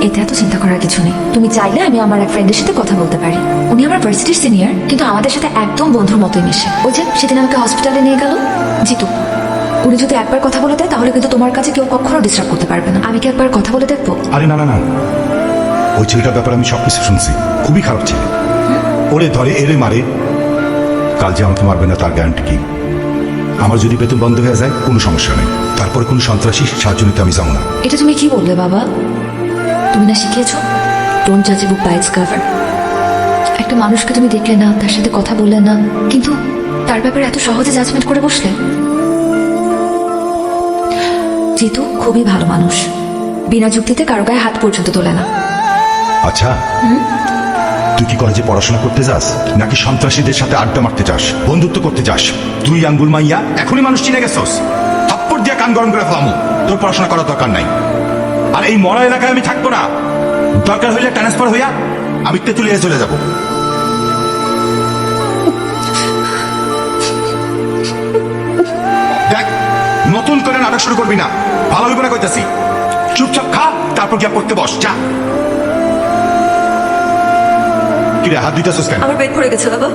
এতে এত চিন্তা করার কিছু নেই। তুমি চাইলে আমি আমার এক ফ্রেন্ডের সাথে কথা বলতে পারি। উনি আমার ভার্সিটির সিনিয়র, কিন্তু আমাদের সাথে একদম বন্ধুর মতোই মিশে। ওই যে সেদিন আমাকে হসপিটালে নিয়ে গেল জিতু, উনি যদি একবার কথা বলে দেয় তাহলে কিন্তু তোমার কাছে কেউ কখনো ডিস্টার্ব করতে পারবে না। আমি কি একবার কথা বলে দেখবো? আরে না না না, ওই ছেলেটার ব্যাপারে আমি সবকিছু শুনছি। খুবই খারাপ ছেলে। ওরে ধরে এরে মারে, কাল যে আমাকে মারবে না তার গ্যারান্টি কি? আমার যদি বেতন বন্ধ হয়ে যায় কোনো সমস্যা নেই, তারপরে কোনো সন্ত্রাসী সাহায্য নিতে আমি যাবো না। এটা তুমি কি বললে বাবা? তুমি না শিখিয়েছো ডোন্ট জাজ এ বুক বাই ইটস কভার। একটা মানুষকে তুমি দেখলে না, তার সাথে কথা বললে না, কিন্তু তার ব্যাপারে এত সহজে জাজমেন্ট করে বসলে। জিতু খুবই ভালো মানুষ, বিনা যুক্তিতে কারো গায়ে হাত পর্যন্ত তোলে না। আচ্ছা, তুই কি কলেজে পড়াশোনা করতে যাস নাকি সন্ত্রাসীদের সাথে আড্ডা মারতে যাস, বন্ধুত্ব করতে যাস? তুই আঙ্গুল মাইয়া এখনই মানুষ চিনে গেছস। থাপ্পড় দিয়ে কান গরম করে ফেলামু। তোর পড়াশোনা করার দরকার নাই। আর এই মরা এলাকায় আমি থাকবো না। দরকার হইলে ট্রান্সফার হইয়া আমি তেঁতুলিয়া চলে যাব। দেখ, নতুন করে নাটক শুরু করবি না, ভালো হইব না কইতাছি। চুপচাপ খা, তারপর গিয়া পড়তে বস। যা। কিরে হাত দিতেছস কেন? আমার পেট ভরে গেছে বাবা।